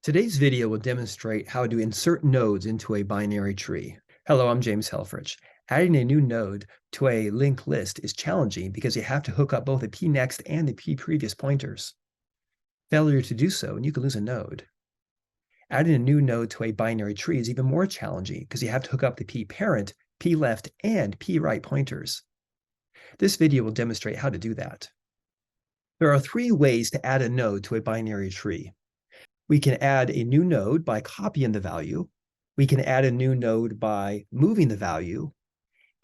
Today's video will demonstrate how to insert nodes into a binary tree. Hello, I'm James Helfrich. Adding a new node to a linked list is challenging because you have to hook up both the pNext and the pPrevious pointers. Failure to do so, and you can lose a node. Adding a new node to a binary tree is even more challenging because you have to hook up the pParent, pLeft, and pRight pointers. This video will demonstrate how to do that. There are three ways to add a node to a binary tree. We can add a new node by copying the value. We can add a new node by moving the value.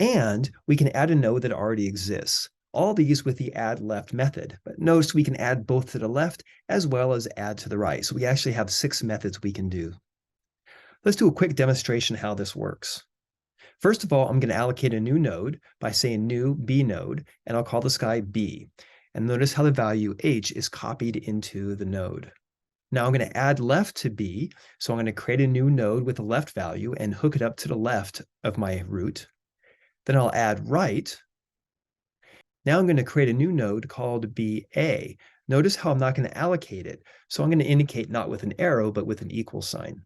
And we can add a node that already exists. All these with the addLeft method. But notice we can add both to the left as well as add to the right. So we actually have 6 methods we can do. Let's do a quick demonstration how this works. First of all, I'm going to allocate a new node by saying new B node, and I'll call this guy B. And notice how the value H is copied into the node. Now I'm going to add left to B, so I'm going to create a new node with a left value and hook it up to the left of my root. Then I'll add right. Now I'm going to create a new node called BA. Notice how I'm not going to allocate it, so I'm going to indicate not with an arrow, but with an equal sign.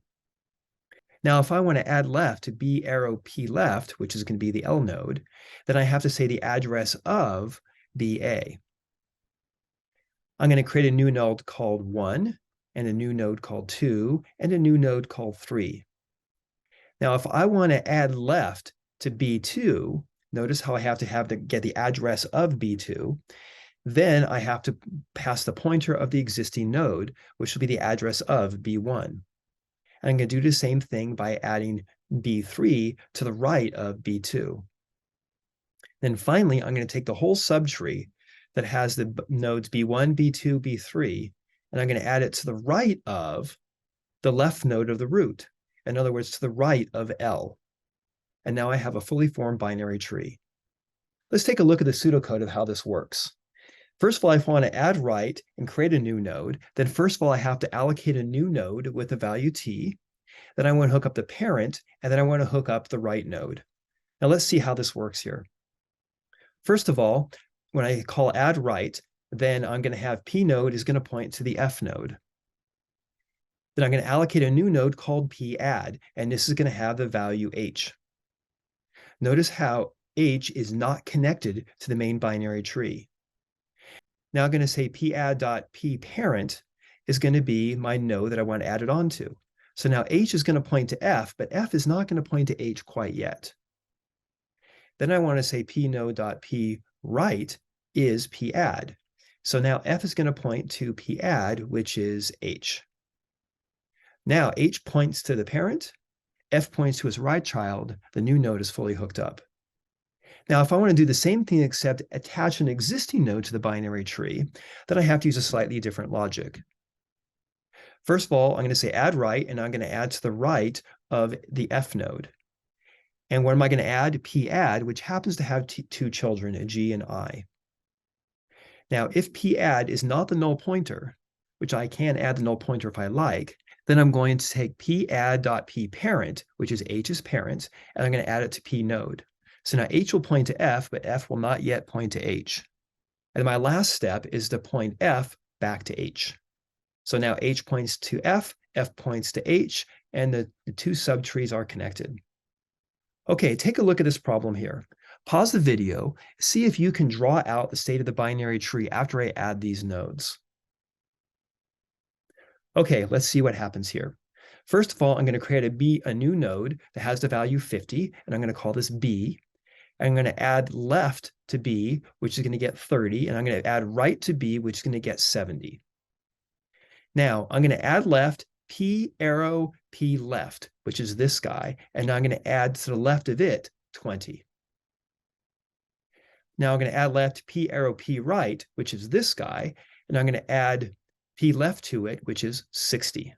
Now, if I want to add left to B arrow P left, which is going to be the L node, then I have to say the address of BA. I'm going to create a new node called 1, and a new node called 2, and a new node called 3. Now, if I want to add left to B2, notice how I have to get the address of B2. Then I have to pass the pointer of the existing node, which will be the address of B1. And I'm going to do the same thing by adding B3 to the right of B2. Then finally, I'm going to take the whole subtree that has the nodes B1, B2, B3, and I'm going to add it to the right of the left node of the root. In other words, to the right of L. And now I have a fully formed binary tree. Let's take a look at the pseudocode of how this works. First of all, if I want to addRight and create a new node, then first of all, I have to allocate a new node with the value t. Then I want to hook up the parent, and then I want to hook up the right node. Now let's see how this works here. First of all, when I call addRight, then I'm going to have P node is going to point to the F node. Then I'm going to allocate a new node called pAdd, and this is going to have the value H. Notice how H is not connected to the main binary tree. Now I'm going to say pAdd.pParent is going to be my node that I want to add it onto. So now H is going to point to F, but F is not going to point to H quite yet. Then I want to say pNode.pRight is pAdd. So now F is going to point to pAdd, which is H. Now H points to the parent, F points to its right child, the new node is fully hooked up. Now, if I want to do the same thing except attach an existing node to the binary tree, then I have to use a slightly different logic. First of all, I'm going to say addRight, and I'm going to add to the right of the F node. And what am I going to add? pAdd, which happens to have two children, a G and I. Now, if pAdd is not the null pointer, which I can add the null pointer if I like, then I'm going to take pAdd.pParent, which is H's parent, and I'm going to add it to P node. So now H will point to F, but F will not yet point to H. And my last step is to point F back to H. So now H points to F points to H, and the two subtrees are connected. Okay, take a look at this problem here. Pause the video, see if you can draw out the state of the binary tree after I add these nodes. Okay, let's see what happens here. First of all, I'm going to create a new node that has the value 50, and I'm going to call this B. I'm going to add left to B, which is going to get 30, and I'm going to add right to B, which is going to get 70. Now, I'm going to add left, P arrow P left, which is this guy, and now I'm going to add to the left of it 20. Now I'm going to add left P arrow P right, which is this guy, and I'm going to add P left to it, which is 60.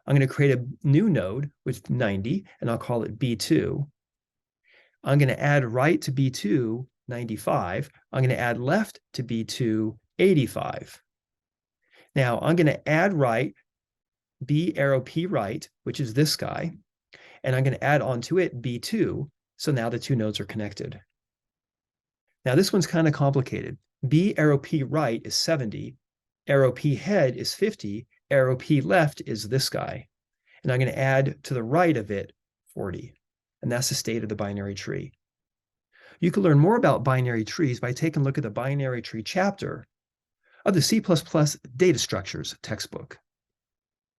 I'm going to create a new node with 90, and I'll call it B2. I'm going to add right to B2, 95. I'm going to add left to B2, 85. Now I'm going to add right, B arrow P right, which is this guy, and I'm going to add onto it B2, so now the two nodes are connected. Now this one's kind of complicated. B arrow P right is 70, arrow P head is 50, arrow P left is this guy. And I'm going to add to the right of it 40. And that's the state of the binary tree. You can learn more about binary trees by taking a look at the binary tree chapter of the C++ data structures textbook.